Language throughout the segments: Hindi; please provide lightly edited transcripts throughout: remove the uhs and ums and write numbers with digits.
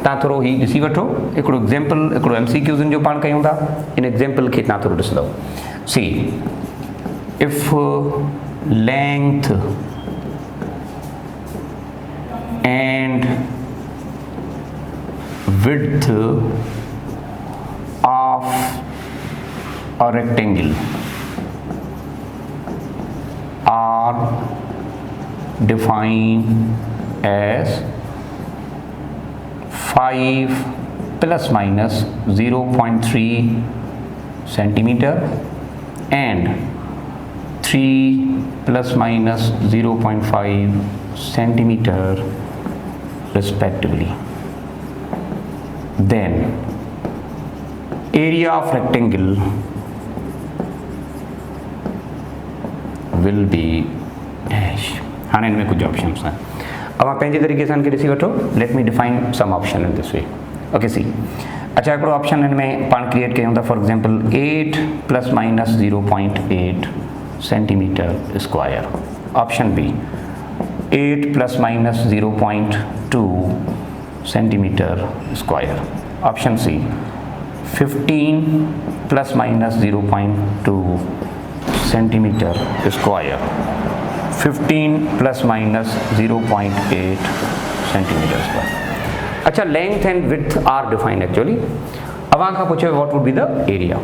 तव्हां थोरो ही ॾिसी वठो हिकिड़ो एग्जाम्पल हिकिड़ो MCQs जो पाण कयूं था इन एग्जाम्पल खे तव्हां थोरो ॾिसंदव सी if length and width of a rectangle are defined as 5 plus minus 0.3 centimeter and 3 plus minus 0.5 centimeter respectively. Then area of rectangle will be dash. हाँ इनमें कुछ ऑप्शंस हैं अब आप पंहिंजे तरीक़े सां इनखे ॾिसी वठो let me define some option in this way okay see अच्छा हिकिड़ो ऑप्शन इनमें पाण क्रिएट कयूं था for example 8 plus minus 0.8 centimetre square option B 8 plus minus 0.2 centimeter square. Option C 15 plus minus 0.2 centimeter square. 15 plus minus 0.8 centimeter square. अच्छा length and width are defined actually. अब आंखा पूछे what would be the area.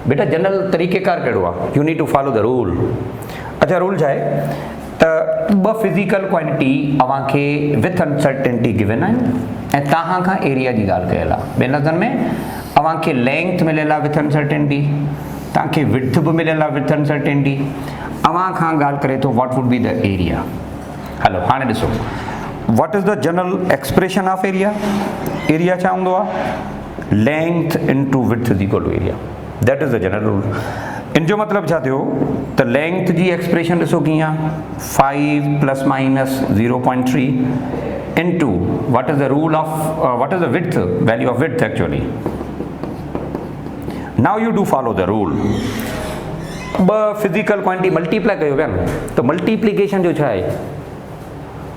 बेटा जनरल तरीक़ेकार कहिड़ो आहे you need to follow the rule. अच्छा रूल छा आहे त ॿ फिज़िकल क्वांटिटी अव्हांखे विथ अनसर्टेनिटी गिवन आहिनि ऐं तव्हां खां एरिया जी ॻाल्हि कयल आहे ॿिनि लफ़्ज़नि में अव्हांखे लेंथ मिलियल आहे विथ अनसर्टेनिटी तव्हांखे विड्थ बि मिलियल आहे विथ अनसर्टेनिटी अव्हां खां ॻाल्हि करे थो what would be the area हलो हाणे ॾिसो what is the general expression of area area छा हूंदो आहे length into width is equal to area that is the general rule इन जो मतलब छा थियो त लेंथ जी एक्सप्रेशन ॾिसो कीअं आहे 5 plus minus 0.3 into what is the rule of what is the width value of width actually now you do follow the rule ॿ फिजिकल क्वांटिटी मल्टीप्लाई कयो विया न त मल्टीप्लिकेशन जो छा आहे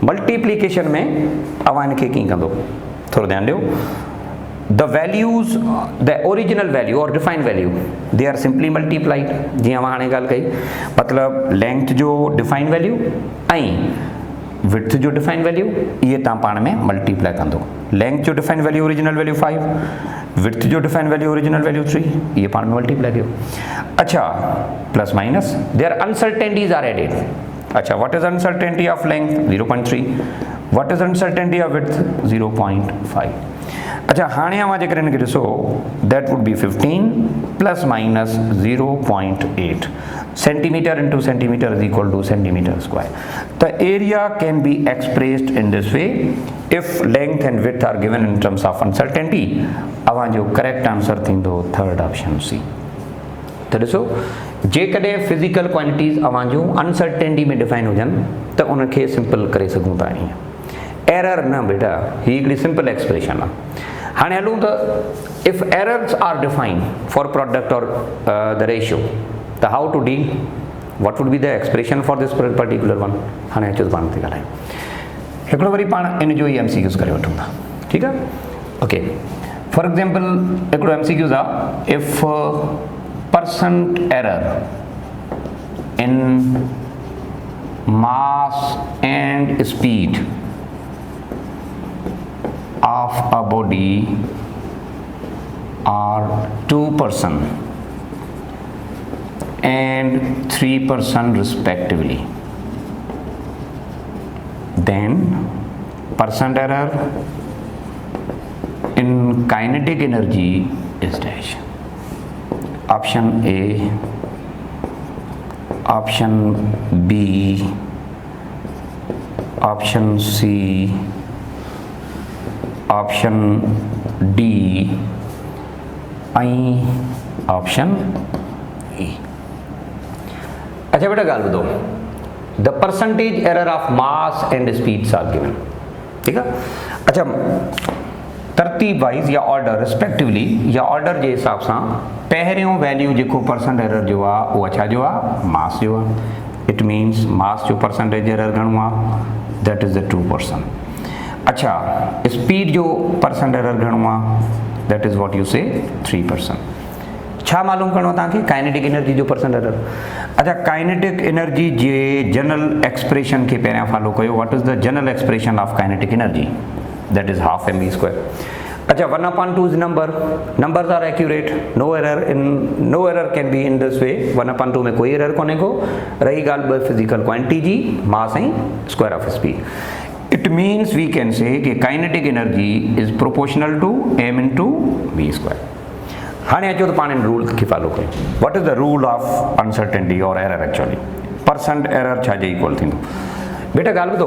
मल्टीप्लिकेशन में अव्हां हिनखे कीअं कंदो थोरो ध्यानु ॾियो the values the original value or defined value they are simply multiplied जी हम हाणे ॻाल्हि कई मतलब लेंथ जो डिफाइंड वैल्यू ऐं विड्थ जो डिफाइंड वैल्यू ये तव्हां पाण में मल्टीप्लाई कंदो लेंथ जो defined value original value 5 width जो डिफाइंड वैल्यू ओरिजिनल वैल्यू 3 ये पाण में मल्टीप्लाई कयो अच्छा plus minus their uncertainties are added अच्छा what is uncertainty of length 0.3 what is uncertainty of width 0.5 अच्छा हाणे अव्हां जेकर हिनखे ॾिसो that would be 15 plus minus 0.8 centimetre into centimeter is equal to centimeter square the area can be expressed in this way if length and width are given in terms of uncertainty अव्हां जो करेक्ट आंसर थींदो थर्ड ऑप्शन सी त ॾिसो जेकॾहिं फिजिकल क्वांटिटीज़ अव्हां जूं अनसर्टेनिटी में डिफाइन हुजनि त उनखे सिंपल करे सघूं था ईअं एरर न बेटा ही हिकिड़ी सिंपल एक्सप्रेशन आहे हाणे हलूं त if errors are defined for product और द रेशियो त how to deal what would be the expression for this particular one हाणे अचो पाण ते ॻाल्हायूं हिकिड़ो वरी पाण इन जो ई MCQs करे वठूं था ठीकु आहे ओके फॉर एग्जाम्पल हिकिड़ो MCQs आहे if percent error in mass and speed of a body are 2% and 3% respectively then percent error in kinetic energy is dash option A option B option C option D ऐं ऑप्शन ई अच्छा बेटा ॻाल्हि ॿुधो the percentage error of mass and speeds are given ठीकु आहे अच्छा तरतीब वाइज या ऑर्डर रिस्पेक्टिवली या ऑर्डर जे हिसाब सां पहिरियों वैल्यू जेको परसेंट एरर जो आहे उहो छा जो आहे मास जो आहे इट मीन्स मास जो परसेंटेज एरर घणो आहे दैट इज़ द 2% अच्छा स्पीड जो परसेंट एरर घणो आहे दैट इज़ व्हाट यू से 3%। छा मालूम करणो तव्हांखे काइनेटिक एनर्जी जो परसेंट एरर। अच्छा काइनेटिक एनर्जी जे जनरल एक्सप्रेशन के पहिरियां फॉलो कयो। What is the general expression of kinetic energy that is half mv²। अच्छा 1/2 is number, numbers are accurate, no error can be in this way। 1/2 में कोई एरर कोने को। रही ॻाल्हि फिजिकल क्वांटिटी जी मास ऐं square of speed. It means we can say कि kinetic energy is proportional to m into v²। हाँ अचो तो पाण रूल खे फॉलो कयो। What is the rule of uncertainty और एरर एक्चुअली परसेंट एरर छा जे इक्वल थींदो। बेटा ॻाल्हि ॿुधो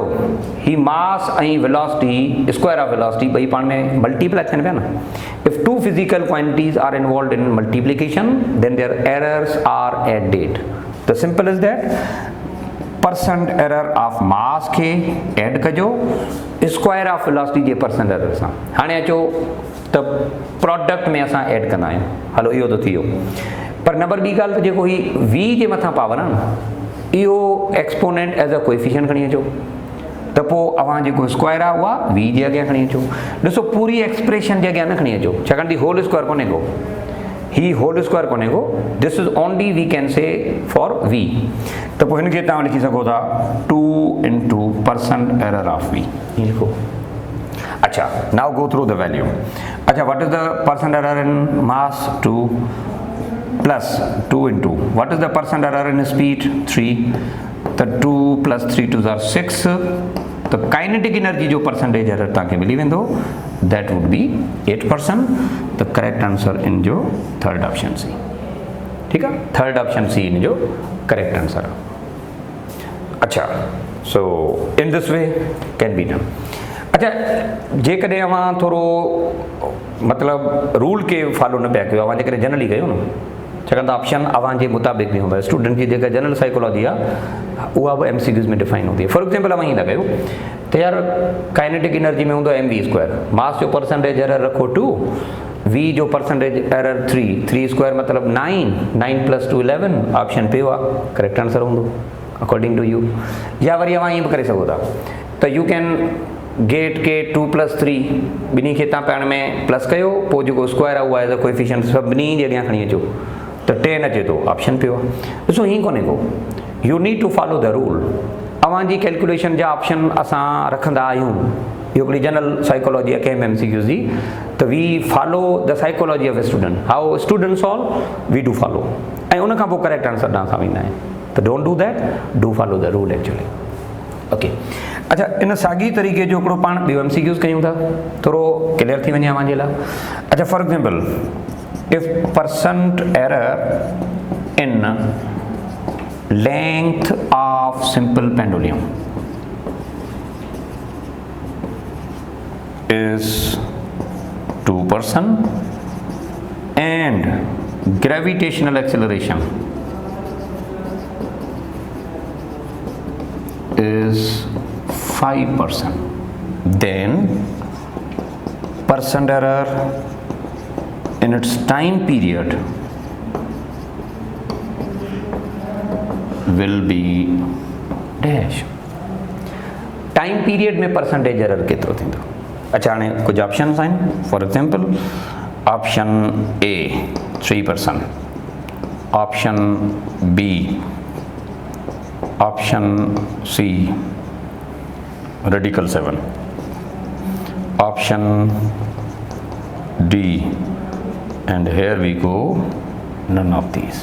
ही मास ऐं वेलोसिटी स्क्वायर ऑफ वेलोसिटी ॿई पाण में मल्टीप्लाई थियनि पिया न। If two physical quantities are involved in multiplication then there errors are added. The simple is that percent error of mass के एड कजो स्क्वायर ऑफ वेलोसिटी जे परसेंट एरर सां। हाणे अचो त प्रोडक्ट में असां एड कंदा आहियूं। हलो इहो त थी वियो। पर नंबर ॿी ॻाल्हि त जेको ही v जे मथां पावर आहे न इहो एक्सपोनेंट एज अ कोएफिशिएंट खणी अचो त पोइ अवां जेको स्क्वायर आहे उहा v जे अॻियां खणी अचो। ॾिसो पूरी एक्सप्रेशन जे अॻियां न खणी अचो छाकाणि त होल स्क्वायर कोन्हे को, ही होल स्क्वायर कोन्हे को। This is only we can say for v। त पोइ हिनखे तव्हां लिखी सघो था 2 into percent error of v लिखो। अच्छा now go through the value. अच्छा what is the percent error in mass 2 plus 2 into what is the percent error in speed 3। the 2 plus 3 2s are 6। तो काइनेटिक एनर्जी जो परसेंटेज एरर तव्हांखे मिली वेंदो that would B 8%। The correct answer in जो थर्ड ऑप्शन सी। ठीकु आहे थर्ड ऑप्शन सी इन जो करेक्ट आंसर आहे। अच्छा so in this way can be done. अच्छा जेकॾहिं अवां थोरो मतिलबु रूल के फॉलो न पिया कयो अवां जेकॾहिं जनरली कयो न छाकाणि त ऑप्शन अवां जे मुताबिक़ बि हूंदो आहे। स्टूडेंट जी जेका जनरल साइकोलॉजी आहे उहा बि MCQs में डिफाइन हूंदी आहे। फॉर एग्जाम्पल अवां ईअं था कयो त यार काइनेटिक एनर्जी में हूंदो mv²। मास जो परसेंटेज एरर रखो 2, v जो परसेंटेज एरर 3 स्क्वायर मतिलबु 9 + 2 11। ऑप्शन पे आहे करेक्ट आंसर हूंदो अकॉर्डिंग टू यू। या वरी अवां ईअं बि करे सघो था त यू कैन गेट के 2 + 3 ॿिन्ही खे तव्हां पाण में प्लस कयो पोइ जेको स्क्वायर आहे उहा एज़ अ कोएफिशिएंट सभिनी जे अॻियां खणी अचो त 10 अचे थो ऑप्शन पियो आहे। ॾिसो हीअं कोन्हे को you need to follow the rule. अवां जी कैलकुलेशन जा ऑप्शन असां रखंदा आहियूं। इहो हिकिड़ी जनरल साइकोलॉजी आहे कंहिं MCQs जी। त we follow the psychology of a student how student solve we do follow ऐं उन खां पोइ करेक्ट आंसर तव्हां सां वेंदा आहिनि। त don't do that, do follow the rule actually. Okay अच्छा इन साॻी तरीक़े जो हिकिड़ो पाण ॿियो MCQs कयूं था थोरो क्लियर थी वञे अव्हां जे लाइ। अच्छा for example if percent error in length of simple pendulum is 2% and gravitational acceleration is 5%, then percent error in its time period will be dash। Time period में परसेंटेज एरर केतिरो थींदो। अच्छा हाणे कुझु ऑप्शन्स आहिनि। For example option A 3%, option B, option C radical 7, option D and here we go none of these।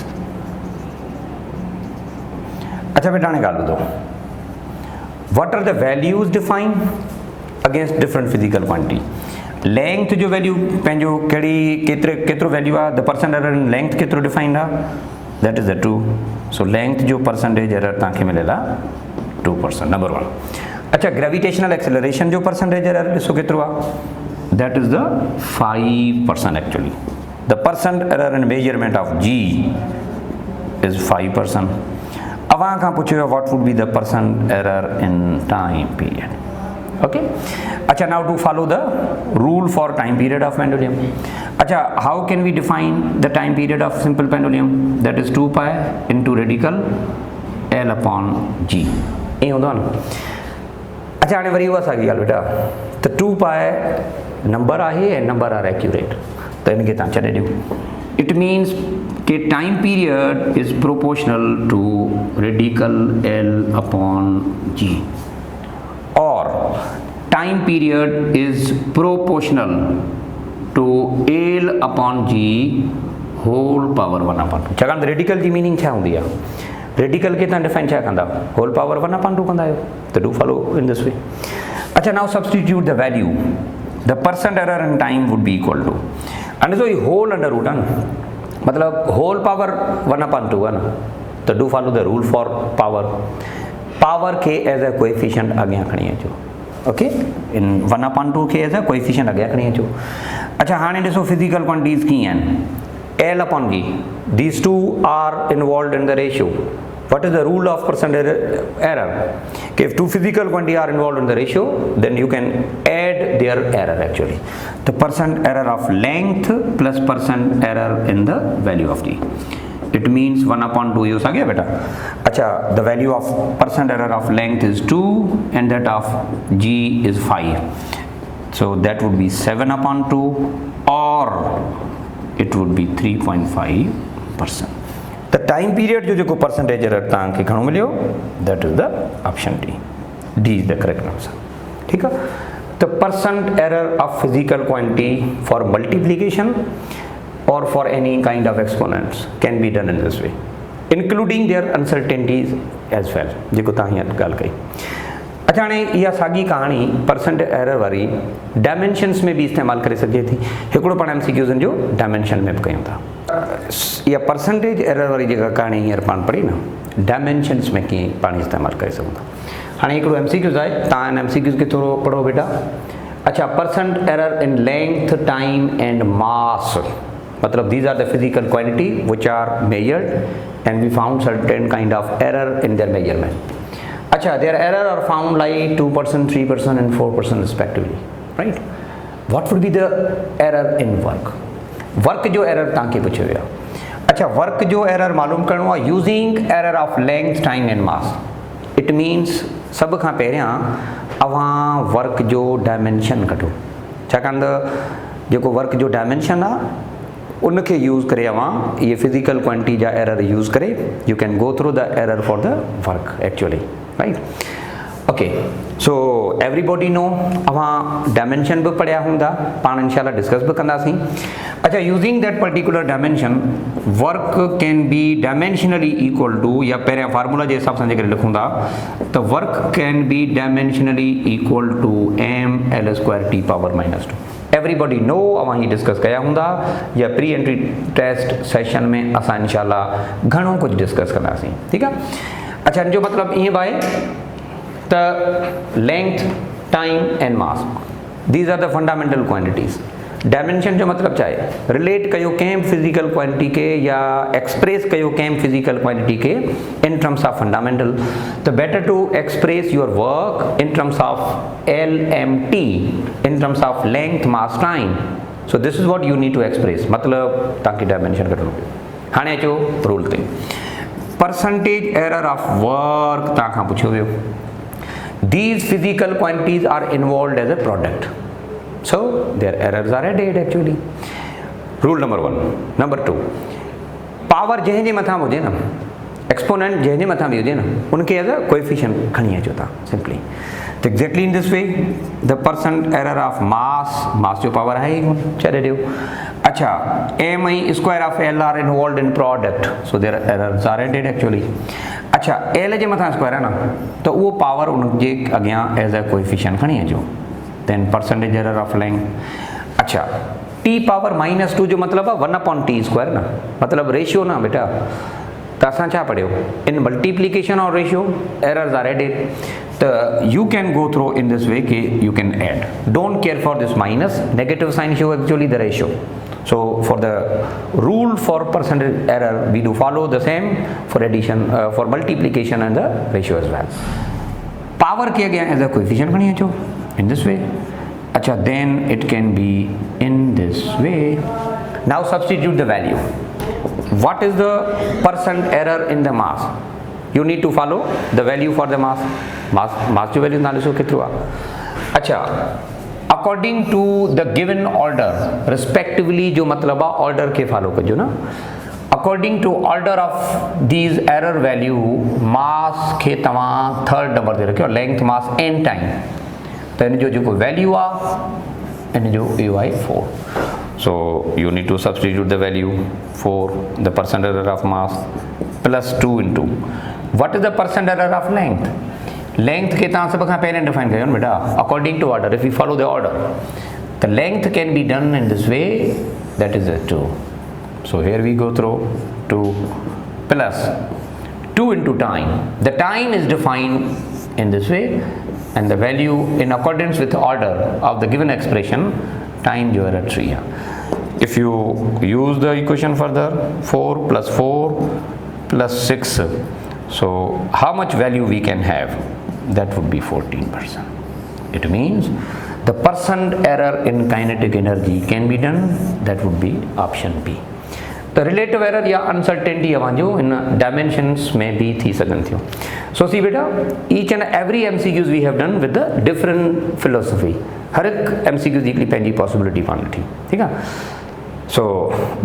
अच्छा बेटा हाणे ॻाल्हि ॿुधो what are the values defined against different physical quantity। Length जो वैल्यू पंहिंजो केतिरो वैल्यू आहे the percent error in length केतिरो डिफाइंड आहे that is the 2। So length जो परसेंटेज एरर तव्हांखे मिलियल आहे 2% नंबर 1। अच्छा ग्रेविटेशनल एक्सेलरेशन जो परसेंटेज एरर ॾिसो केतिरो आहे that is the 5% actually. The percent error in measurement of g is 5%। अवां खां पुछियो what would be the percent error in time period। okay अच्छा now to follow the rule for time period of pendulum। अच्छा how can we define the time period of simple pendulum that is 2 pi into radical L upon g। ये हूंदो आहे न। अच्छा हाणे वरी उहा साॻी ॻाल्हि बेटा तो 2 पाए नंबर आहे एंड नंबर आर एक्यूरेट, तो इनके तव्हां छॾे ॾियो। इट मीन्स कि time period is proportional to radical L upon G, और time period is proportional to L upon G whole power 1/2। छाकाणि त रेडिकल जी मीनिंग छा हूंदी आहे, रेडिकल खे तव्हां डिफाइन छा कंदा, होल पावर 1/2 कंदा आहियो, त do follow in this way. अच्छा, now substitute the value, the percent error in time would be equal to, under ये होल अंडर रूट है ना, मतलब होल पावर 1/2 है ना, तो do follow the rule for power, power के एज अ कोएफिशिएंट अॻियां खणी अचो, ओके, इन 1/2 के एज अ कोएफिशिएंट अॻियां खणी अचो। अच्छा, हाणे ॾिसो फिजिकल क्वांटिटीज़ कीअं आहिनि, L upon G, these two are involved in the ratio. What is the rule of percent error? Okay, if two physical quantities are involved in the ratio, then you can add their error actually. The percent error of length plus percent error in the value of G. It means 1/2 use आ गया बेटा। अच्छा, the value of percent error of length is 2 and that of G is 5. So that would be 7/2 or it would be 3.5%. The time period जो percentage error तव्हांखे घणो मिलियो, that is the option D. D is the correct answer. ठीक है, the percent error of physical quantity for multiplication or for any kind of exponents can be done in this way, including their uncertainties as well, जेको तव्हां हीअं ॻाल्हि कई। अच्छा, हाणे इहा साॻी कहाणी परसेंट एरर वारी डायमेंशन्स में भी इस्तेमालु करे सघिजे थी। हिकिड़ो पाण MCQs जो डायमेंशन में बि कयूं था। इहा परसेंटेज एरर वारी जेका कहाणी हींअर पाण पढ़ी न, डायमेंशन्स में कीअं पाण इस्तेमालु करे सघूं था। हाणे हिकिड़ो MCQs आहे, तव्हां इन MCQs खे थोरो पढ़ो बेटा। अच्छा, percent error in length, time and मास, मतलब these are the physical quantity which are measured and we found certain kind of error in their measurement. अच्छा, their error are found like 2%, 3% and 4% respectively, right? What would be the error in work? Work जो error तव्हांखे पुछियो वियो। अच्छा, वर्क जो error मालूम करणो आहे using error of length, time and mass. It means सभ खां पहिरियां अवां वर्क जो डायमेंशन कढो, छाकाणि त जेको वर्क जो डायमेंशन आहे उनखे यूज़ करे अवां ये फिजिकल क्वांटिटी जा एरर यूज़ करे you can go through the error for the work actually, right? Okay, so everybody know अवां डायमेंशन भी पढ़िया हूंदा, पाण इंशाल्लाह डिस्कस भी कंदासीं। अच्छा, using that particular dimension work can be dimensionally equal to, या पहिरियां फार्मूला जे हिसाब सां जेकर लिखूं था तो work can be dimensionally equal to m_L²T⁻²। Everybody know, अवां ही डिस्कस कया हूंदा, या प्री एंट्री टेस्ट सेशन में असां इंशाल्लाह घणो कुछ डिस्कस कंदासीं, ठीक है? अच्छा, इनजो मतलब ईअं बि आहे त length, time and mass, these are the fundamental quantities. Dimension जो मतलब छा आहे, रिलेट कयो कंहिं फिजिकल क्वांटिटी के या एक्सप्रेस कयो कंहिं फिजिकल क्वांटिटी के इन टर्म्स ऑफ फंडामेंटल, तो better to express your work in terms of LMT, in terms of length, mass, time. So this is what you need to express, मतलब तव्हांखे डायमेंशन कढणो पियो। हाणे अचो रूल ते, परसेंटेज एरर ऑफ वर्क तव्हांखां पुछियो वियो। These physical quantities are involved as a product, so their errors are added actually. Rule number 1. Number 2, power जंहिंजे मथां हुजे न, एक्सपोनेंट जंहिंजे मथां बि हुजे न, उनखे एज अ कोएफिशिएंट खणी अचो था सिंपली। तो exactly in this way the percent error of mass, mass जो पावर है ही छॾे ॾियो। अच्छा, m² of L are involved in product, so their errors are added actually. अच्छा, L जे मथां स्क्वायर है ना, तो वो पावर उनके अॻियां एज अ कोएफिशिएंट खणी अचो, then percentage error of length. अच्छा, T⁻² जो मतलब है 1/T² ना, मतलब रेशियो ना बेटा। तो असां छा पढ़ियो, इन मल्टीप्लिकेशन और रेशियो एरर्स आर एडेड, तो you can go through in this way कि you can add, don't care for this minus, negative sign show actually the ratio. So for the rule for percentage error we do follow the same for addition, for multiplication and the ratio as well. Power किया गया as a coefficient खणी अचो in this way। अच्छा, then it can be in this way। Now substitute the value। What is the percent error in the mass? You need to follow the value for the mass। mass जो value ना लिखो कितना। अच्छा, according to the given order respectively, जो मतलब आहे ऑर्डर खे फॉलो कजो न, according to order of these error value mass खे तव्हां थर्ड नंबर ते रखियो, लेंथ मास n टाइम, त इन जो जेको वैल्यू आहे इन जो इहो आहे 4. So you need to substitute the value 4, the percent error of mass plus 2 into what is the percent error of length. Length के तव्हां सब खां पहिरियों डिफाइन कयो न बेटा, according to order. If we follow the order, the length can be done in this way, that is a 2. So here we go through 2 plus 2 into time. The time is defined in this way, and the value in accordance with the order of the given expression, time you are at 3. If you use the equation further, 4 plus 4 plus 6, so how much value we can have? That would be 14%. It means the percent error in kinetic energy can be done, that would be option B. The relative error या uncertainty अवांजो in dimensions में भी थी सघनि थियूं. So see बेटा, each and every MCQs we have done with the different philosophy. हर एक MCQs जी हिकिड़ी पंहिंजी पॉसिबिलिटी पाण ॾिठी, ठीकु आहे. So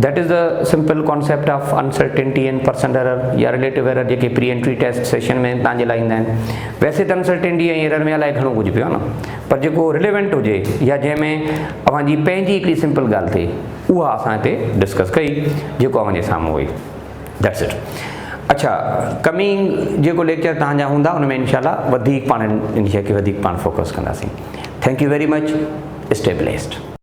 that is the simple concept of uncertainty and percent error या relative error जेके प्री एंट्री टेस्ट सेशन में तव्हांजे लाइ ईंदा आहिनि. वैसे त uncertainty ऐं error में अलाए घणो कुझु पियो आहे न, पर जेको रिलेवेंट हुजे या जंहिंमें अवांजी पंहिंजी हिकिड़ी सिंपल ॻाल्हि थिए, उहा असां हिते डिस्कस कई, जेको अवांजे साम्हूं हुई. That's it. अच्छा, कमिंग जेको लेक्चर तव्हांजा हूंदा उन में इनशाला वधीक पाण इन शइ खे वधीक पाण फोकस कंदासीं. Thank you very much. Stay blessed.